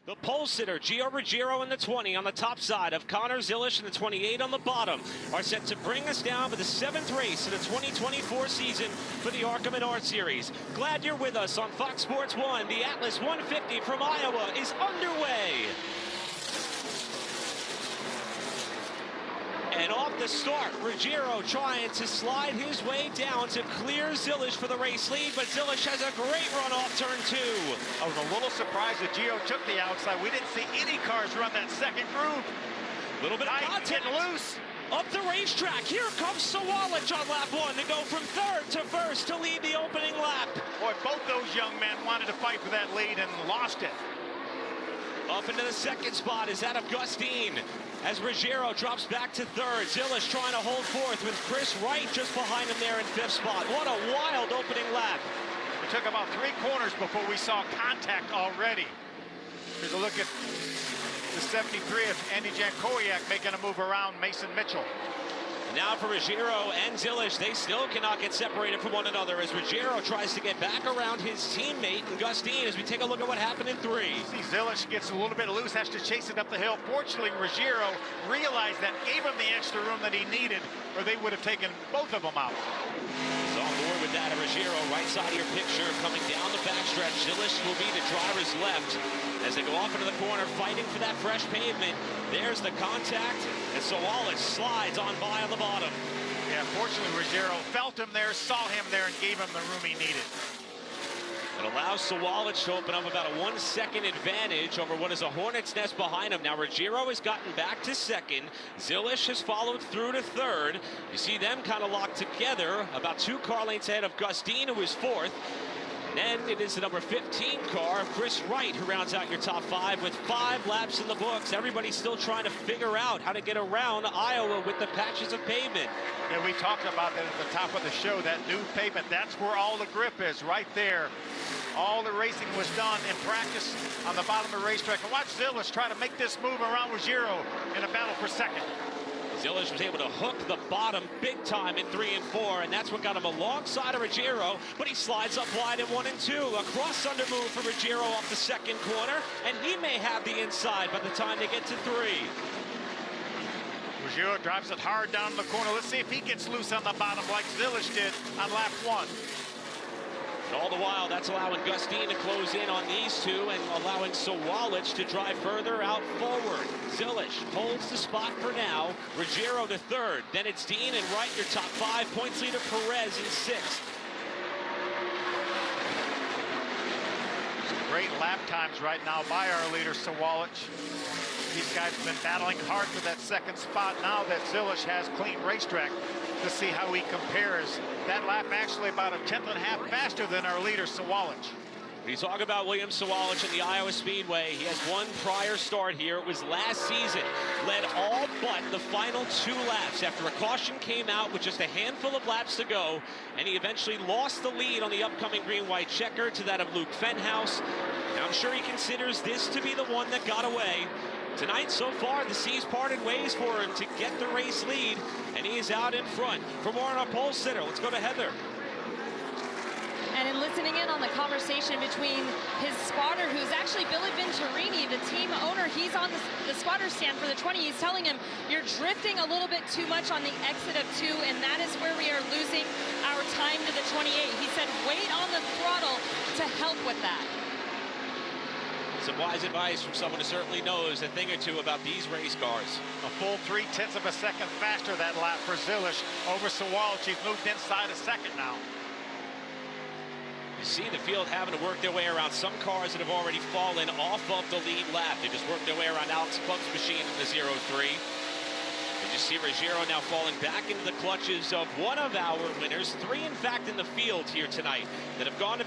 The pole sitter, Gio Ruggiero in the 20 on the top side of Connor Zilisch in the 28 on the bottom are set to bring us down for the 7th race of the 2024 season for the ARCA Menards Series. Glad you're with us on Fox Sports 1. The Atlas 150 from Iowa is underway. And off the start, Ruggiero trying to slide his way down to clear Zilisch for the race lead, but Zilisch has a great run off turn 2. I was a little surprised that Gio took the outside. We didn't see any cars run that second group. A little bit of contact. Getting loose. Up the racetrack, here comes Sawalich on lap 1 to go from 3rd to 1st to lead the opening lap. Boy, both those young men wanted to fight for that lead and lost it. Up into the 2nd spot is that of Gustine. As Ruggiero drops back to 3rd, Zilisch trying to hold 4th with Chris Wright just behind him there in 5th spot. What a wild opening lap. It took about 3 corners before we saw contact already. Here's a look at the 73 of Andy Jankowiak making a move around Mason Mitchell. Now for Ruggiero and Zilisch, they still cannot get separated from one another as Ruggiero tries to get back around his teammate and Gustine as we take a look at what happened in 3. See, Zilisch gets a little bit loose, has to chase it up the hill. Fortunately, Ruggiero realized that, gave him the extra room that he needed, or they would have taken both of them out. He's on board with that. Ruggiero, right side of your picture, coming down the backstretch. Zilisch will be the driver's left as they go off into the corner, fighting for that fresh pavement. There's the contact, and Sawalich slides on by on the bottom. Yeah, fortunately, Ruggiero felt him there, saw him there, and gave him the room he needed. It allows Sawalich to open up about a 1-second advantage over what is a hornet's nest behind him. Now, Ruggiero has gotten back to 2nd. Zilisch has followed through to 3rd. You see them kind of locked together, about 2 car lengths ahead of Gustine, who is 4th. And then it is the number 15 car of Chris Wright who rounds out your top 5 with 5 laps in the books. Everybody's still trying to figure out how to get around Iowa with the patches of pavement. Yeah, we talked about that at the top of the show, that new pavement. That's where all the grip is, right there. All the racing was done in practice on the bottom of the racetrack. And watch Zilisch try to make this move around Ruggiero in a battle for 2nd. Zilisch was able to hook the bottom big time in 3 and 4, and that's what got him alongside of Ruggiero, but he slides up wide in 1 and 2. A cross under move for Ruggiero off the 2nd corner, and he may have the inside by the time they get to 3. Ruggiero drives it hard down the corner. Let's see if he gets loose on the bottom like Zilisch did on lap 1. And all the while, that's allowing Gustine to close in on these 2 and allowing Sawalich to drive further out forward. Zilisch holds the spot for now. Ruggiero to 3rd. Then it's Dean and Wright, your top 5. Points leader Perez in 6th. Some great lap times right now by our leader, Sawalich. These guys have been battling hard for that 2nd spot now that Zilisch has clean racetrack. To see how he compares. That lap actually about a 1/10 and a half faster than our leader, Sawalich. When you talk about William Sawalich in the Iowa Speedway, he has one prior start here. It was last season. Led all but the final 2 laps after a caution came out with just a handful of laps to go, and he eventually lost the lead on the upcoming green-white checker to that of Luke Fenhaus. Now, I'm sure he considers this to be the one that got away. Tonight, so far, the seas parted ways for him to get the race lead, and he is out in front. For more on our pole sitter, let's go to Heather. And in listening in on the conversation between his spotter, who's actually Billy Venturini, the team owner, he's on the spotter stand for the 20. He's telling him, you're drifting a little bit too much on the exit of 2, and that is where we are losing our time to the 28. He said, wait on the throttle to help with that. Some wise advice from someone who certainly knows a thing or two about these race cars. A full 3/10 of a second faster that lap for Zilisch over Sawalich. He's moved inside a 2nd now. You see the field having to work their way around some cars that have already fallen off of the lead lap. They just worked their way around Alex Clump's machine in the 0-3. And you see Ruggiero now falling back into the clutches of one of our winners. 3, in fact, in the field here tonight that have gone to